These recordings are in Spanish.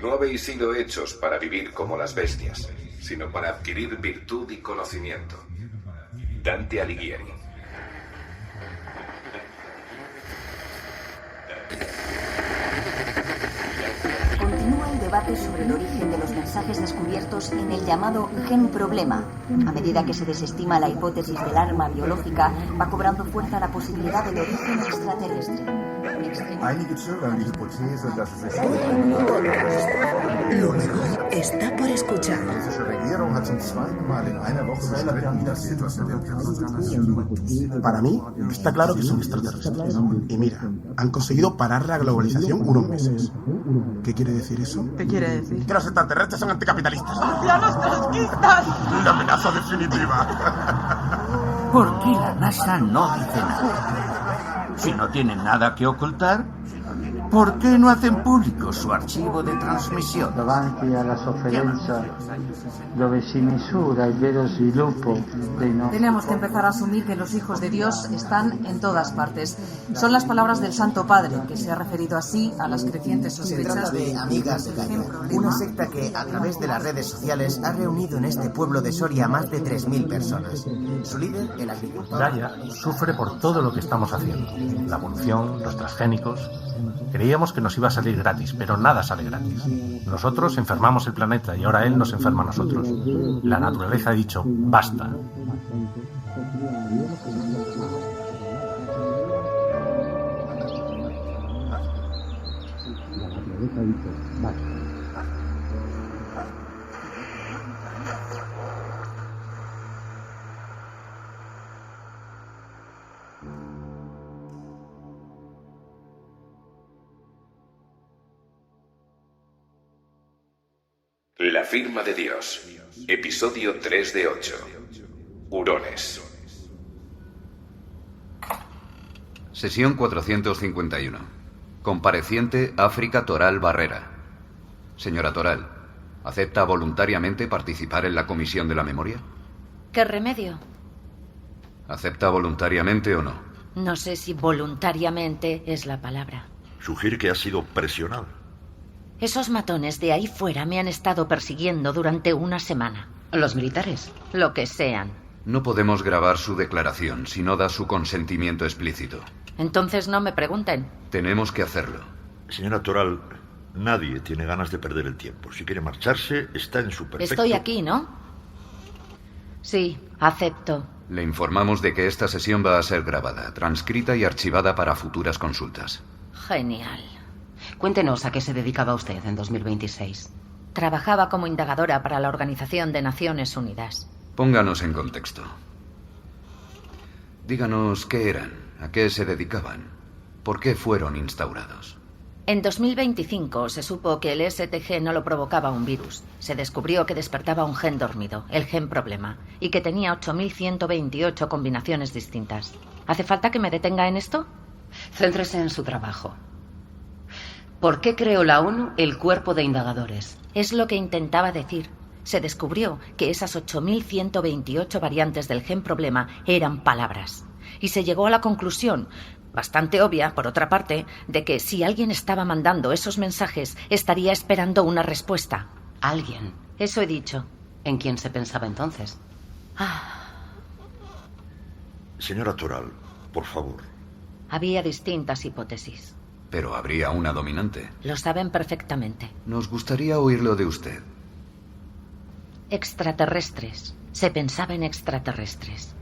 No habéis sido hechos para vivir como las bestias, sino para adquirir virtud y conocimiento. Dante Alighieri. Continúa el debate sobre el origen de los mensajes descubiertos en el llamado gen problema. A medida que se desestima la hipótesis del arma biológica, va cobrando fuerza la posibilidad del origen extraterrestre. Einige zögern die Hypothese, dass es sich Lo mejor está por escuchar. Die russische Regierung hat zum zweiten Mal in einer Woche bestritten, dass sie etwas mit dem Virus. Para mí, está claro que son extraterrestres. Y mira, han conseguido parar la globalización unos meses. ¿Qué quiere decir eso? ¿Qué quiere decir? Que los extraterrestres son anticapitalistas. ¡Marcianos trotskistas! La amenaza definitiva. ¿Por qué la NASA no dice nada? Si no tienen nada que ocultar, ¿por qué no hacen público su archivo de transmisión? Davanti alla sofferenza dove si misura il vero sviluppo dei nostri. Tenemos que empezar a asumir que los hijos de Dios están en todas partes. Son las palabras del Santo Padre, que se ha referido así a las crecientes sospechas Se trata de Amigas de Cayo, una secta que a través de las redes sociales ha reunido en este pueblo de Soria a más de 3.000 personas. Su líder, el agricultor. Gaia sufre por todo lo que estamos haciendo. La evolución, los transgénicos. Creíamos que nos iba a salir gratis, pero nada sale gratis. Nosotros enfermamos el planeta y ahora él nos enferma a nosotros. La naturaleza ha dicho, basta. La firma de Dios. Episodio 3 de 8. Hurones. Sesión 451. Compareciente África Toral Barrera. Señora Toral, ¿acepta voluntariamente participar en la Comisión de la Memoria? ¿Qué remedio? ¿Acepta voluntariamente o no? No sé si voluntariamente es la palabra. Sugiere que ha sido presionado. Esos matones de ahí fuera me han estado persiguiendo durante una semana. ¿Los militares? Lo que sean. No podemos grabar su declaración si no da su consentimiento explícito. Entonces no me pregunten. Tenemos que hacerlo. Señora Toral, nadie tiene ganas de perder el tiempo. Si quiere marcharse, está en su perfecto... Estoy aquí, ¿no? Sí, acepto. Le informamos de que esta sesión va a ser grabada, transcrita y archivada para futuras consultas. Genial. Cuéntenos a qué se dedicaba usted en 2026. Trabajaba como indagadora para la Organización de Naciones Unidas. Pónganos en contexto. Díganos qué eran, a qué se dedicaban, por qué fueron instaurados. En 2025 se supo que el STG no lo provocaba un virus. Se descubrió que despertaba un gen dormido, el gen problema, y que tenía 8.128 combinaciones distintas. ¿Hace falta que me detenga en esto? Céntrese en su trabajo. ¿Por qué creó la ONU el cuerpo de indagadores? Es lo que intentaba decir. Se descubrió que esas 8.128 variantes del gen problema eran palabras. Y se llegó a la conclusión, bastante obvia, por otra parte, de que si alguien estaba mandando esos mensajes, estaría esperando una respuesta. ¿Alguien? Eso he dicho. ¿En quién se pensaba entonces? Señora Toral, por favor. Había distintas hipótesis. Pero habría una dominante. Lo saben perfectamente. Nos gustaría oírlo de usted. Extraterrestres. Se pensaba en extraterrestres.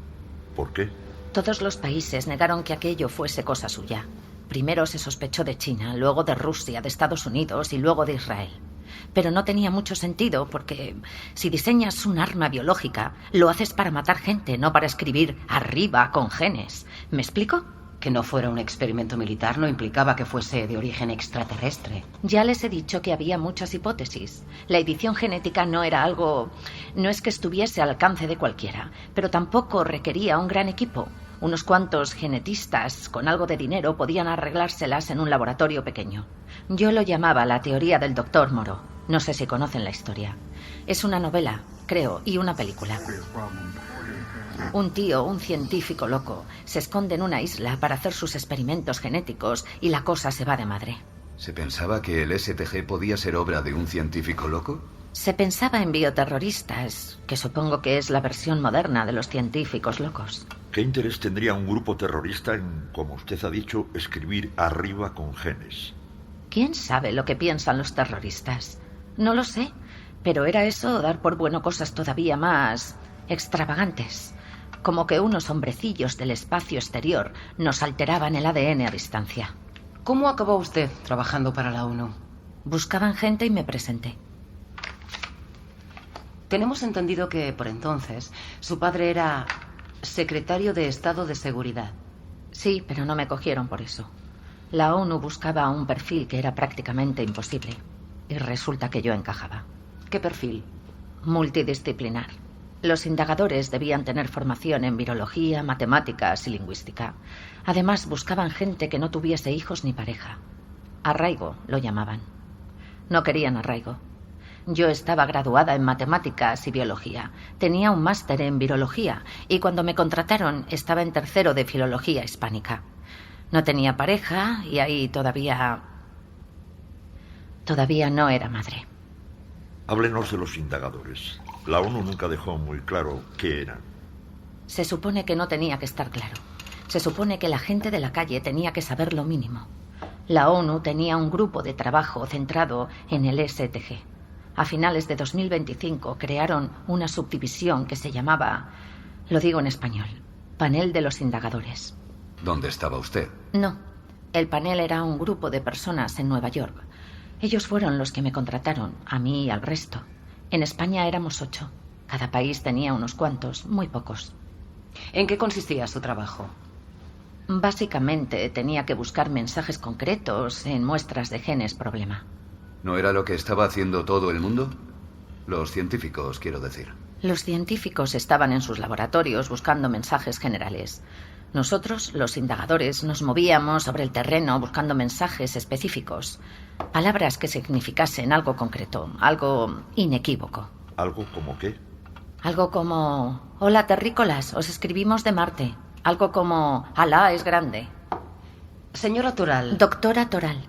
¿Por qué? Todos los países negaron que aquello fuese cosa suya. Primero se sospechó de China, luego de Rusia, de Estados Unidos y luego de Israel. Pero no tenía mucho sentido porque si diseñas un arma biológica, lo haces para matar gente, no para escribir arriba con genes. ¿Me explico? Que no fuera un experimento militar no implicaba que fuese de origen extraterrestre. Ya les he dicho que había muchas hipótesis. La edición genética no era algo... No es que estuviese al alcance de cualquiera, pero tampoco requería un gran equipo. Unos cuantos genetistas con algo de dinero podían arreglárselas en un laboratorio pequeño. Yo lo llamaba la teoría del Dr. Moreau. No sé si conocen la historia. Es una novela, creo, y una película. Un tío, un científico loco, se esconde en una isla para hacer sus experimentos genéticos y la cosa se va de madre. ¿Se pensaba que el STG podía ser obra de un científico loco? Se pensaba en bioterroristas, que supongo que es la versión moderna de los científicos locos. ¿Qué interés tendría un grupo terrorista en, como usted ha dicho, escribir arriba con genes? ¿Quién sabe lo que piensan los terroristas? No lo sé, pero era eso dar por bueno cosas todavía más extravagantes. Como que unos hombrecillos del espacio exterior nos alteraban el ADN a distancia. ¿Cómo acabó usted trabajando para la ONU? Buscaban gente y me presenté. Tenemos entendido que, por entonces, su padre era secretario de Estado de Seguridad. Sí, pero no me cogieron por eso. La ONU buscaba un perfil que era prácticamente imposible. Y resulta que yo encajaba. ¿Qué perfil? Multidisciplinar. Los indagadores debían tener formación en virología, matemáticas y lingüística. Además, buscaban gente que no tuviese hijos ni pareja. Arraigo lo llamaban. No querían arraigo. Yo estaba graduada en matemáticas y biología. Tenía un máster en virología y cuando me contrataron estaba en tercero de filología hispánica. No tenía pareja y ahí todavía no era madre. Háblenos de los indagadores. La ONU nunca dejó muy claro qué eran. Se supone que no tenía que estar claro. Se supone que la gente de la calle tenía que saber lo mínimo. La ONU tenía un grupo de trabajo centrado en el STG. A finales de 2025 crearon una subdivisión que se llamaba, lo digo en español, Panel de los Indagadores. ¿Dónde estaba usted? No, el panel era un grupo de personas en Nueva York. Ellos fueron los que me contrataron, a mí y al resto. En España éramos 8. Cada país tenía unos cuantos, muy pocos. ¿En qué consistía su trabajo? Básicamente tenía que buscar mensajes concretos en muestras de genes problema. ¿No era lo que estaba haciendo todo el mundo? Los científicos, quiero decir. Los científicos estaban en sus laboratorios buscando mensajes generales. Nosotros, los indagadores, nos movíamos sobre el terreno buscando mensajes específicos. Palabras que significasen algo concreto, algo inequívoco. ¿Algo como qué? Algo como, hola terrícolas, os escribimos de Marte. Algo como, Alá es grande. Señora Toral. Doctora Toral.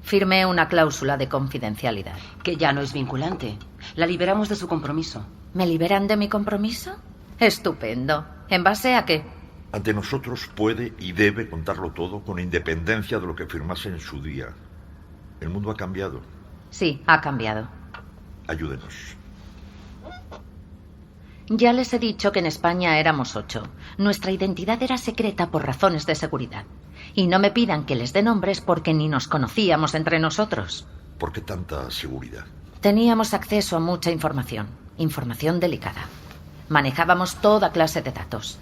Firmé una cláusula de confidencialidad. Que ya no es vinculante. La liberamos de su compromiso. ¿Me liberan de mi compromiso? Estupendo. ¿En base a qué? Ante nosotros puede y debe contarlo todo con independencia de lo que firmase en su día. El mundo ha cambiado. Sí, ha cambiado. Ayúdenos. Ya les he dicho que en España éramos 8. Nuestra identidad era secreta por razones de seguridad. Y no me pidan que les dé nombres porque ni nos conocíamos entre nosotros. ¿Por qué tanta seguridad? Teníamos acceso a mucha información. Información delicada. Manejábamos toda clase de datos.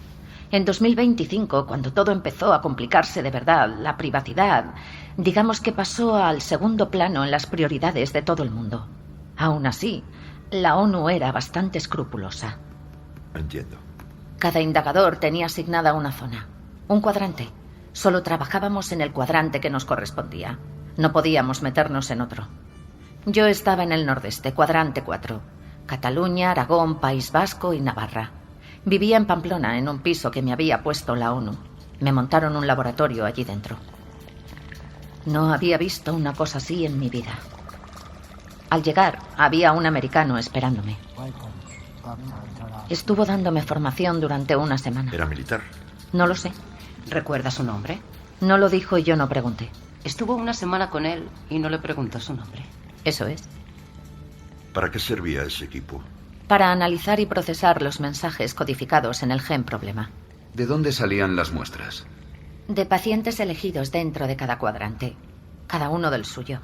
En 2025, cuando todo empezó a complicarse de verdad, la privacidad, digamos que pasó al segundo plano en las prioridades de todo el mundo. Aún así, la ONU era bastante escrupulosa. Entiendo. Cada indagador tenía asignada una zona, un cuadrante. Solo trabajábamos en el cuadrante que nos correspondía. No podíamos meternos en otro. Yo estaba en el nordeste, cuadrante 4. Cataluña, Aragón, País Vasco y Navarra. Vivía en Pamplona, en un piso que me había puesto la ONU. Me montaron un laboratorio allí dentro. No había visto una cosa así en mi vida. Al llegar, había un americano esperándome. Estuvo dándome formación durante una semana. ¿Era militar? No lo sé. ¿Recuerda su nombre? No lo dijo y yo no pregunté. Estuvo una semana con él y no le preguntó su nombre. Eso es. ¿Para qué servía ese equipo? Para analizar y procesar los mensajes codificados en el gen problema. ¿De dónde salían las muestras? De pacientes elegidos dentro de cada cuadrante. Cada uno del suyo.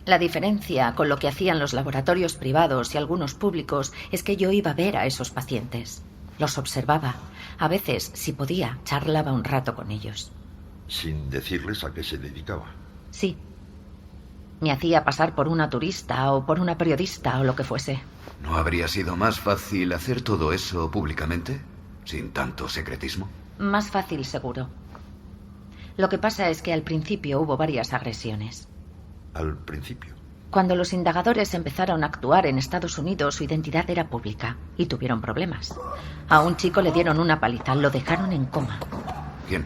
La diferencia con lo que hacían los laboratorios privados y algunos públicos es que yo iba a ver a esos pacientes. Los observaba. A veces, si podía, charlaba un rato con ellos. ¿Sin decirles a qué se dedicaba? Sí. Me hacía pasar por una turista o por una periodista o lo que fuese. ¿No habría sido más fácil hacer todo eso públicamente? ¿Sin tanto secretismo? Más fácil, seguro. Lo que pasa es que al principio hubo varias agresiones. ¿Al principio? Cuando los indagadores empezaron a actuar en Estados Unidos, su identidad era pública y tuvieron problemas. A un chico le dieron una paliza, lo dejaron en coma. ¿Quién?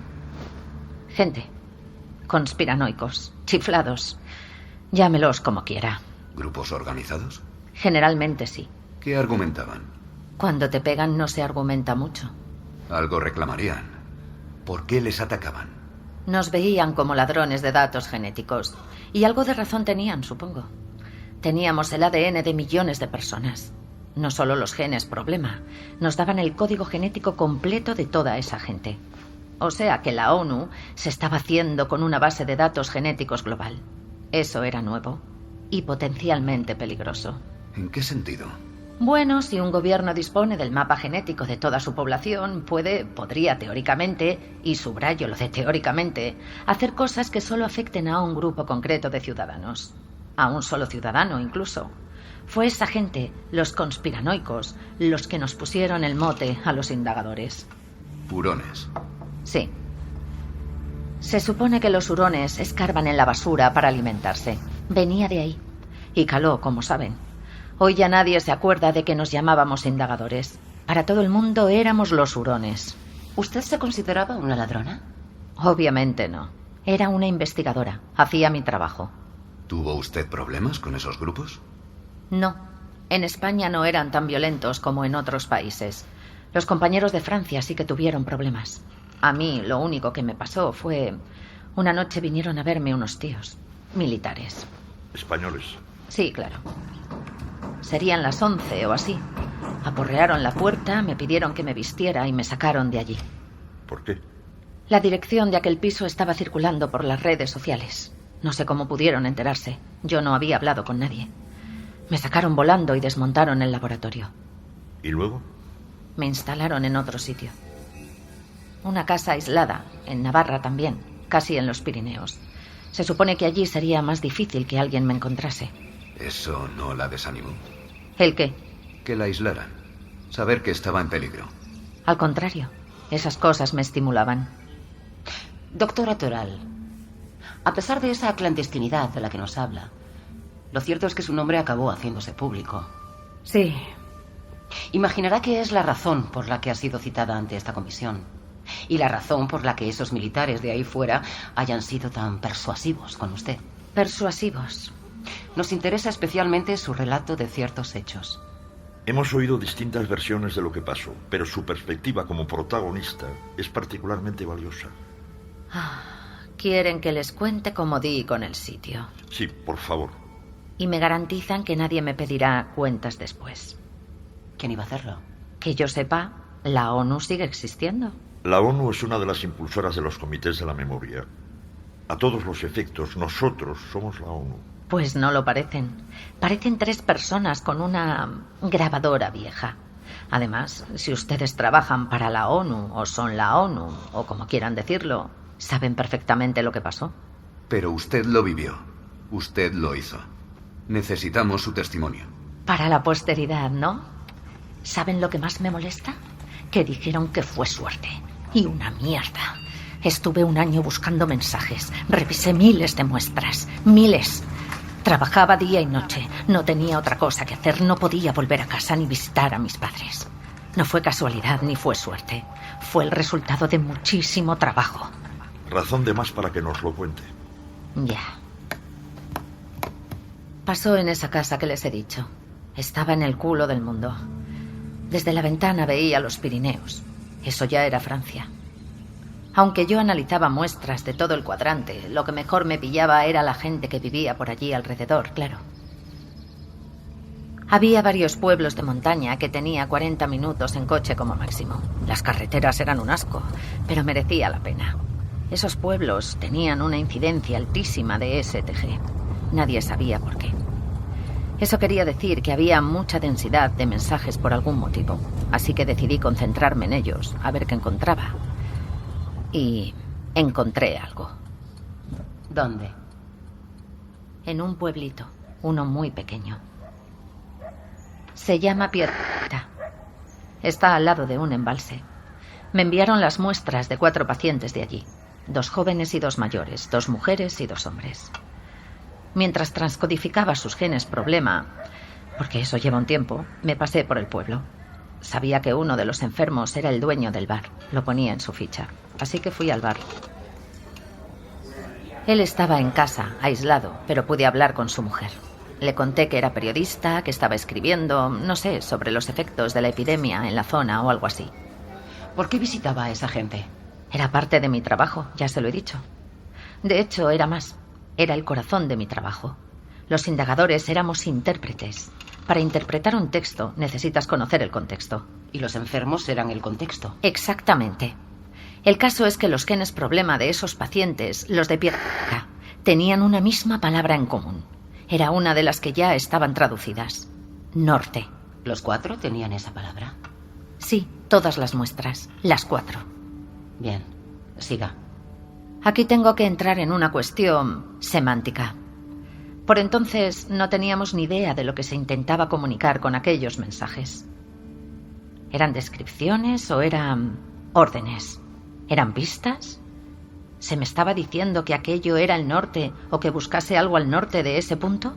Gente. conspiranoicos, chiflados. Llámelos como quiera. ¿Grupos organizados? Generalmente sí. ¿Qué argumentaban? Cuando te pegan no se argumenta mucho. Algo reclamarían. ¿Por qué les atacaban? Nos veían como ladrones de datos genéticos. Y algo de razón tenían, supongo. Teníamos el ADN de millones de personas. No solo los genes problema. Nos daban el código genético completo de toda esa gente. O sea que la ONU se estaba haciendo con una base de datos genéticos global. Eso era nuevo y potencialmente peligroso. ¿En qué sentido? Bueno, si un gobierno dispone del mapa genético de toda su población, podría teóricamente, y subrayo lo de teóricamente, hacer cosas que solo afecten a un grupo concreto de ciudadanos. A un solo ciudadano, incluso. Fue esa gente, los conspiranoicos, los que nos pusieron el mote a los indagadores. Hurones. Sí. Se supone que los hurones escarban en la basura para alimentarse. Venía de ahí. Y caló, como saben. Hoy ya nadie se acuerda de que nos llamábamos indagadores. Para todo el mundo éramos los hurones. ¿Usted se consideraba una ladrona? Obviamente no. Era una investigadora. Hacía mi trabajo. ¿Tuvo usted problemas con esos grupos? No. En España no eran tan violentos como en otros países. Los compañeros de Francia sí que tuvieron problemas. A mí lo único que me pasó fue... Una noche vinieron a verme unos tíos. Militares. ¿Españoles? Sí, claro. Serían las 11 o así. Aporrearon la puerta, me pidieron que me vistiera y me sacaron de allí. ¿Por qué? La dirección de aquel piso estaba circulando por las redes sociales. No sé cómo pudieron enterarse. Yo no había hablado con nadie. Me sacaron volando y desmontaron el laboratorio. ¿Y luego? Me instalaron en otro sitio. Una casa aislada, en Navarra también, casi en los Pirineos. Se supone que allí sería más difícil que alguien me encontrase. ¿Eso no la desanimó? ¿El qué? Que la aislaran. Saber que estaba en peligro. Al contrario, esas cosas me estimulaban. Doctora Toral, a pesar de esa clandestinidad de la que nos habla, lo cierto es que su nombre acabó haciéndose público. Sí. Imaginará que es la razón por la que ha sido citada ante esta comisión. Y la razón por la que esos militares de ahí fuera hayan sido tan persuasivos con usted. Persuasivos. Nos interesa especialmente su relato de ciertos hechos. Hemos oído distintas versiones de lo que pasó, pero su perspectiva como protagonista es particularmente valiosa. Quieren que les cuente cómo di con el sitio. Sí, por favor. Y me garantizan que nadie me pedirá cuentas después. ¿Quién iba a hacerlo? Que yo sepa, la ONU sigue existiendo. La ONU es una de las impulsoras de los comités de la memoria. A todos los efectos, nosotros somos la ONU. Pues no lo parecen. Parecen 3 personas con una grabadora vieja. Además, si ustedes trabajan para la ONU o son la ONU, o como quieran decirlo, saben perfectamente lo que pasó. Pero usted lo vivió. Usted lo hizo. Necesitamos su testimonio. Para la posteridad, ¿no? ¿Saben lo que más me molesta? Que dijeron que fue suerte. Y una mierda. Estuve 1 año buscando mensajes. Revisé miles de muestras. Miles. Trabajaba día y noche. No tenía otra cosa que hacer. No podía volver a casa ni visitar a mis padres. No fue casualidad ni fue suerte. Fue el resultado de muchísimo trabajo. Razón de más para que nos lo cuente. Ya. Pasó en esa casa que les he dicho. Estaba en el culo del mundo. Desde la ventana veía los Pirineos. Eso ya era Francia. Aunque yo analizaba muestras de todo el cuadrante, lo que mejor me pillaba era la gente que vivía por allí alrededor, claro. Había varios pueblos de montaña que tenía 40 minutos en coche como máximo. Las carreteras eran un asco, pero merecía la pena. Esos pueblos tenían una incidencia altísima de STG. Nadie sabía por qué. Eso quería decir que había mucha densidad de mensajes por algún motivo, así que decidí concentrarme en ellos, a ver qué encontraba. Y encontré algo. ¿Dónde? En un pueblito, uno muy pequeño. Se llama Piedrita. Está al lado de un embalse. Me enviaron las muestras de 4 pacientes de allí. 2 jóvenes y 2 mayores, 2 mujeres y 2 hombres. Mientras transcodificaba sus genes problema, porque eso lleva un tiempo, me pasé por el pueblo. Sabía que uno de los enfermos era el dueño del bar. Lo ponía en su ficha. Así que fui al bar. Él estaba en casa, aislado, pero pude hablar con su mujer. Le conté que era periodista, que estaba escribiendo, no sé, sobre los efectos de la epidemia en la zona o algo así. ¿Por qué visitaba a esa gente? Era parte de mi trabajo, ya se lo he dicho. De hecho, era más. Era el corazón de mi trabajo. Los indagadores éramos intérpretes. Para interpretar un texto necesitas conocer el contexto. ¿Y los enfermos eran el contexto? Exactamente. El caso es que los genes problema de esos pacientes, los de piedra, tenían una misma palabra en común. Era una de las que ya estaban traducidas. Norte. ¿Los 4 tenían esa palabra? Sí, todas las muestras. Las 4. Bien, siga. Aquí tengo que entrar en una cuestión semántica. Por entonces no teníamos ni idea de lo que se intentaba comunicar con aquellos mensajes. ¿Eran descripciones o eran órdenes? ¿Eran pistas? ¿Se me estaba diciendo que aquello era el norte o que buscase algo al norte de ese punto?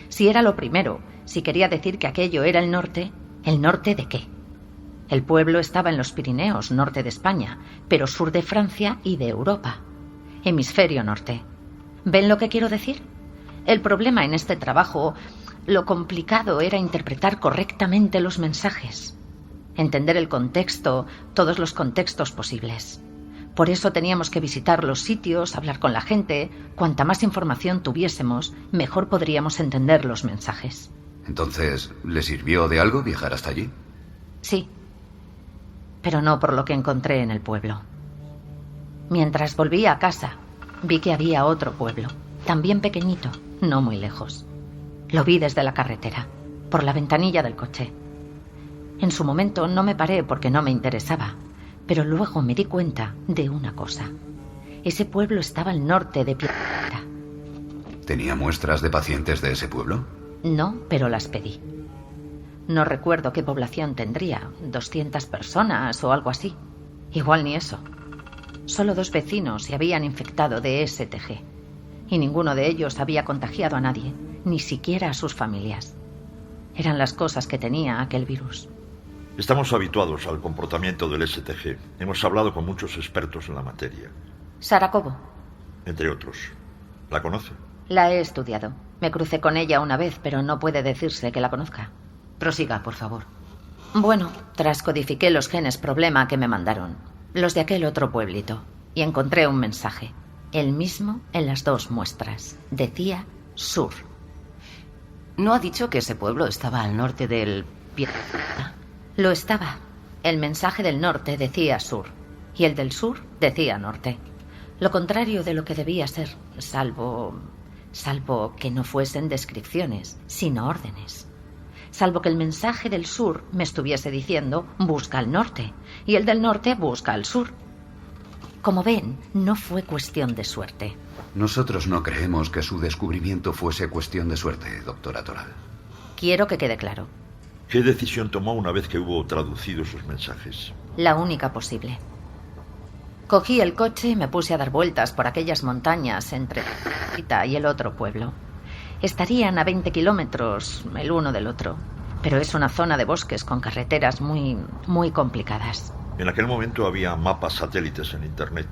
Si era lo primero, si quería decir que aquello era ¿el norte de qué? El pueblo estaba en los Pirineos, norte de España, pero sur de Francia y de Europa. Hemisferio norte. ¿Ven lo que quiero decir? El problema en este trabajo, lo complicado era interpretar correctamente los mensajes. Entender el contexto, todos los contextos posibles. Por eso teníamos que visitar los sitios, hablar con la gente. Cuanta más información tuviésemos, mejor podríamos entender los mensajes. Entonces, ¿le sirvió de algo viajar hasta allí? Sí, pero no por lo que encontré en el pueblo. Mientras volvía a casa, vi que había otro pueblo, también pequeñito, no muy lejos. Lo vi desde la carretera, por la ventanilla del coche. En su momento no me paré porque no me interesaba, pero luego me di cuenta de una cosa. Ese pueblo estaba al norte de Piedrahíta. ¿Tenía muestras de pacientes de ese pueblo? No, pero las pedí. No recuerdo qué población tendría, 200 personas o algo así. Igual ni eso. Solo 2 vecinos se habían infectado de STG. Y ninguno de ellos había contagiado a nadie, ni siquiera a sus familias. Eran las cosas que tenía aquel virus. Estamos habituados al comportamiento del STG. Hemos hablado con muchos expertos en la materia. Sarakovo. Entre otros. ¿La conoce? La he estudiado. Me crucé con ella una vez, pero no puede decirse que la conozca. Prosiga, por favor. Bueno, trascodifiqué los genes problema que me mandaron, los de aquel otro pueblito, y encontré un mensaje, el mismo en las 2 muestras. Decía sur. ¿No ha dicho que ese pueblo estaba al norte del Piedrahíta? Lo estaba. El mensaje del norte decía sur, y el del sur decía norte. Lo contrario de lo que debía ser, salvo que no fuesen descripciones, sino órdenes. Salvo que el mensaje del sur me estuviese diciendo busca al norte, y el del norte busca al sur. Como ven, no fue cuestión de suerte. Nosotros no creemos que su descubrimiento fuese cuestión de suerte, doctora Toral. Quiero que quede claro. ¿Qué decisión tomó una vez que hubo traducido esos mensajes? La única posible. Cogí el coche y me puse a dar vueltas por aquellas montañas entre Piedrahíta y el otro pueblo. Estarían a 20 kilómetros el uno del otro, pero es una zona de bosques con carreteras muy complicadas. En aquel momento había mapas satélites en Internet.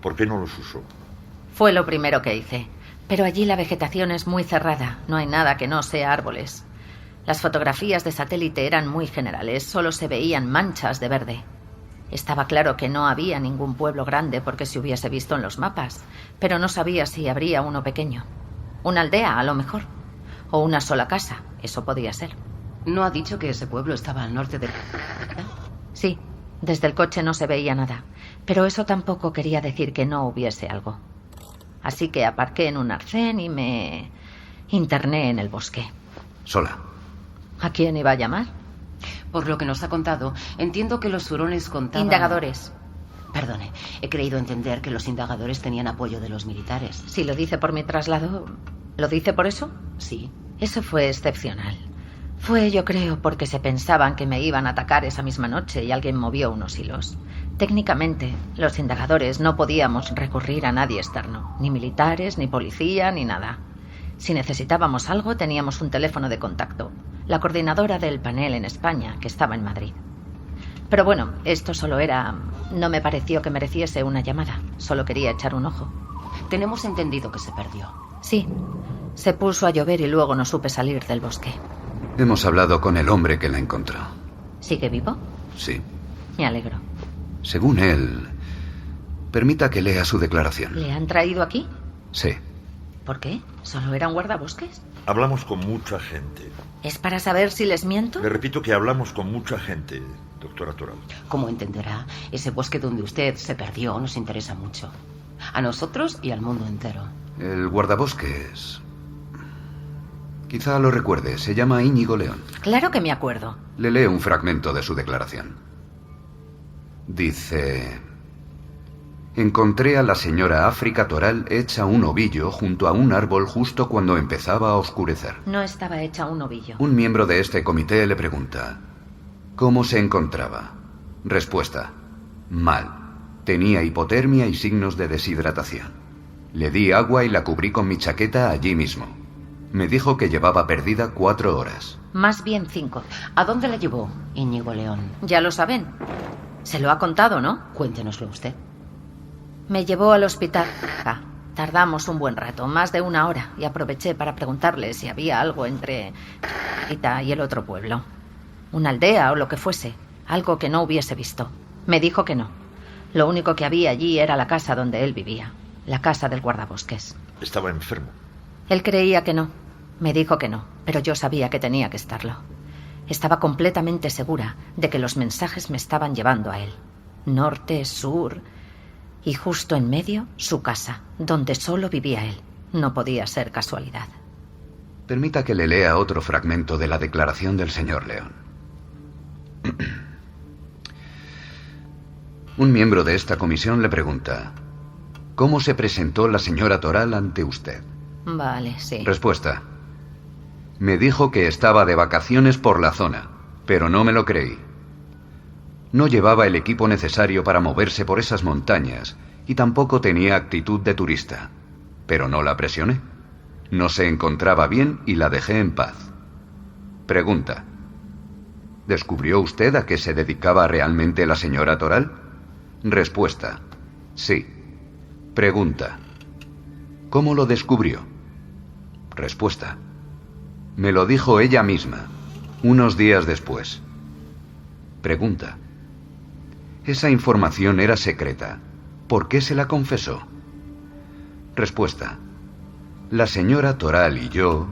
¿Por qué no los usó? Fue lo primero que hice, pero allí la vegetación es muy cerrada, no hay nada que no sea árboles. Las fotografías de satélite eran muy generales, solo se veían manchas de verde. Estaba claro que no había ningún pueblo grande porque se hubiese visto en los mapas, pero no sabía si habría uno pequeño. Una aldea, a lo mejor. O una sola casa, eso podía ser. ¿No ha dicho que ese pueblo estaba al norte de Piedrahíta? Sí, desde el coche no se veía nada, pero eso tampoco quería decir que no hubiese algo. Así que aparqué en un arcén y me interné en el bosque. ¿Sola? ¿A quién iba a llamar? Por lo que nos ha contado, entiendo que los hurones contaban... Indagadores. Perdone, he creído entender que los indagadores tenían apoyo de los militares. Si lo dice por mi traslado, ¿lo dice por eso? Sí. Eso fue excepcional. Fue, yo creo, porque se pensaban que me iban a atacar esa misma noche y alguien movió unos hilos. Técnicamente, los indagadores no podíamos recurrir a nadie externo, ni militares, ni policía, ni nada. Si necesitábamos algo, teníamos un teléfono de contacto, la coordinadora del panel en España, que estaba en Madrid. Pero bueno, esto solo era... No me pareció que mereciese una llamada, solo quería echar un ojo. Tenemos entendido que se perdió. Sí. Se puso a llover y luego no supe salir del bosque. Hemos hablado con el hombre que la encontró. ¿Sigue vivo? Sí. Me alegro. Según él, permita que lea su declaración. ¿Le han traído aquí? Sí. ¿Por qué? ¿Solo era un guardabosques? Hablamos con mucha gente. ¿Es para saber si les miento? Le repito que hablamos con mucha gente, doctora Toral. Como entenderá, ese bosque donde usted se perdió nos interesa mucho. A nosotros y al mundo entero. El guardabosques... Quizá lo recuerde. Se llama Íñigo León. Claro que me acuerdo. Le leo un fragmento de su declaración. Dice... Encontré a la señora África Toral hecha un ovillo junto a un árbol justo cuando empezaba a oscurecer. No estaba hecha un ovillo. Un miembro de este comité le pregunta: ¿cómo se encontraba? Respuesta: mal. Tenía hipotermia y signos de deshidratación. Le di agua y la cubrí con mi chaqueta allí mismo. Me dijo que llevaba perdida 4 horas. Más bien 5. ¿A dónde la llevó Íñigo León? Ya lo saben. Se lo ha contado, ¿no? Cuéntenoslo usted. Me llevó al hospital. Tardamos un buen rato, más de 1 hora, y aproveché para preguntarle si había algo entre Ita y el otro pueblo. Una aldea o lo que fuese, algo que no hubiese visto. Me dijo que no. Lo único que había allí era la casa donde él vivía, la casa del guardabosques. ¿Estaba enfermo? Él creía que no. Me dijo que no, pero yo sabía que tenía que estarlo. Estaba completamente segura de que los mensajes me estaban llevando a él. Norte, sur... Y justo en medio, su casa, donde solo vivía él. No podía ser casualidad. Permita que le lea otro fragmento de la declaración del señor León. Un miembro de esta comisión le pregunta: ¿cómo se presentó la señora Toral ante usted? Vale, sí. Respuesta: me dijo que estaba de vacaciones por la zona, pero no me lo creí. No llevaba el equipo necesario para moverse por esas montañas y tampoco tenía actitud de turista. Pero no la presioné. No se encontraba bien y la dejé en paz. Pregunta: ¿descubrió usted a qué se dedicaba realmente la señora Toral? Respuesta: sí. Pregunta: ¿cómo lo descubrió? Respuesta: me lo dijo ella misma, unos días después. Pregunta: esa información era secreta. ¿Por qué se la confesó? Respuesta: la señora Toral y yo...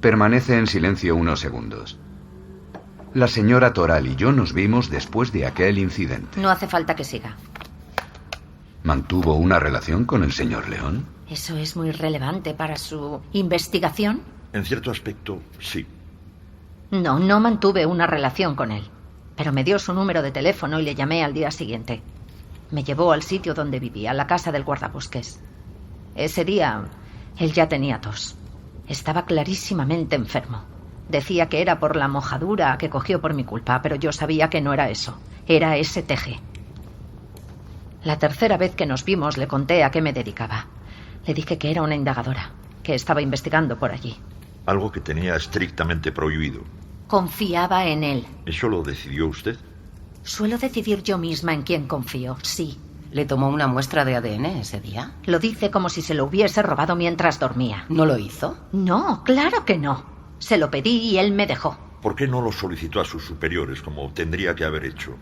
Permanece en silencio unos segundos. La señora Toral y yo nos vimos después de aquel incidente. No hace falta que siga. ¿Mantuvo una relación con el señor León? ¿Eso es muy relevante para su investigación? En cierto aspecto, sí. No, no mantuve una relación con él. Pero me dio su número de teléfono y le llamé al día siguiente. Me llevó al sitio donde vivía, la casa del guardabosques. Ese día, él ya tenía tos. Estaba clarísimamente enfermo. Decía que era por la mojadura que cogió por mi culpa, pero yo sabía que no era eso. Era ese teje. La tercera vez que nos vimos le conté a qué me dedicaba. Le dije que era una indagadora, que estaba investigando por allí. Algo que tenía estrictamente prohibido. Confiaba en él. ¿Eso lo decidió usted? Suelo decidir yo misma en quién confío, sí. ¿Le tomó una muestra de ADN ese día? Lo dice como si se lo hubiese robado mientras dormía. ¿No lo hizo? No, claro que no. Se lo pedí y él me dejó. ¿Por qué no lo solicitó a sus superiores como tendría que haber hecho?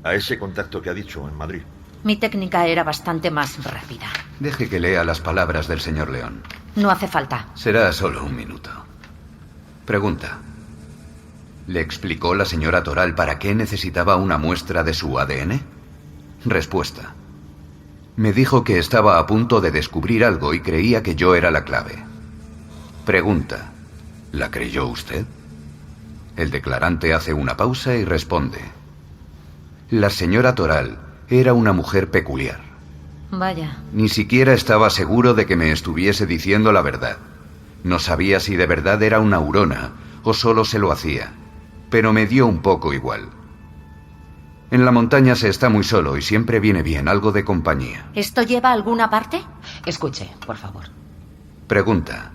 A ese contacto que ha dicho en Madrid. Mi técnica era bastante más rápida. Deje que lea las palabras del señor León. No hace falta. Será solo un minuto. Pregunta: ¿le explicó la señora Toral para qué necesitaba una muestra de su ADN? Respuesta: me dijo que estaba a punto de descubrir algo y creía que yo era la clave. Pregunta: ¿la creyó usted? El declarante hace una pausa y responde: la señora Toral era una mujer peculiar. Vaya. Ni siquiera estaba seguro de que me estuviese diciendo la verdad. No sabía si de verdad era una hurona o solo se lo hacía, pero me dio un poco igual. En la montaña se está muy solo y siempre viene bien algo de compañía. ¿Esto lleva a alguna parte? Escuche, por favor. Pregunta: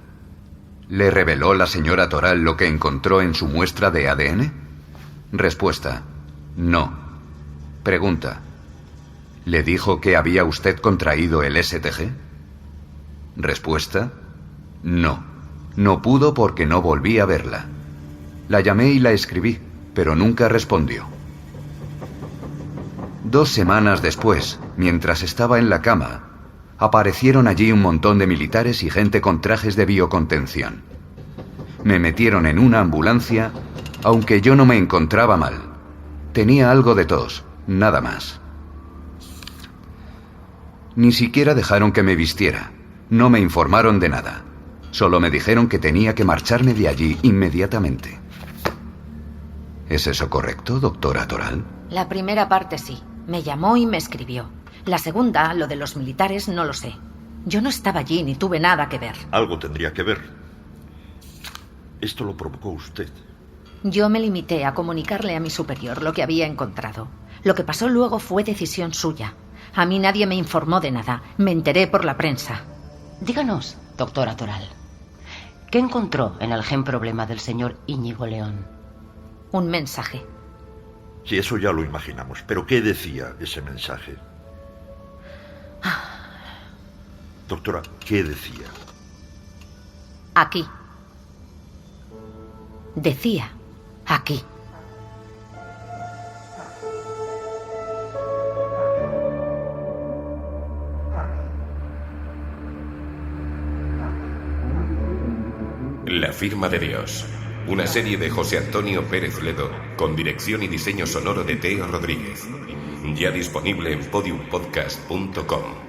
¿le reveló la señora Toral lo que encontró en su muestra de ADN? Respuesta: no. Pregunta: ¿Le dijo que había usted contraído el STG? Respuesta: no. No pudo porque no volví a verla. La llamé y la escribí, pero nunca respondió. 2 semanas después, mientras estaba en la cama, aparecieron allí un montón de militares y gente con trajes de biocontención. Me metieron en una ambulancia, aunque yo no me encontraba mal. Tenía algo de tos, nada más. Ni siquiera dejaron que me vistiera. No me informaron de nada. Solo me dijeron que tenía que marcharme de allí inmediatamente. ¿Es eso correcto, doctora Toral? La primera parte sí. Me llamó y me escribió. La segunda, lo de los militares, no lo sé. Yo no estaba allí ni tuve nada que ver. Algo tendría que ver. Esto lo provocó usted. Yo me limité a comunicarle a mi superior lo que había encontrado. Lo que pasó luego fue decisión suya. A mí nadie me informó de nada. Me enteré por la prensa. Díganos, doctora Toral, ¿qué encontró en el gen problema del señor Íñigo León? Un mensaje. Sí, eso ya lo imaginamos. Pero ¿qué decía ese mensaje? Doctora, ¿qué decía? Aquí. Decía, aquí. La firma de Dios. Una serie de José Antonio Pérez Ledo, con dirección y diseño sonoro de Teo Rodríguez. Ya disponible en podiumpodcast.com.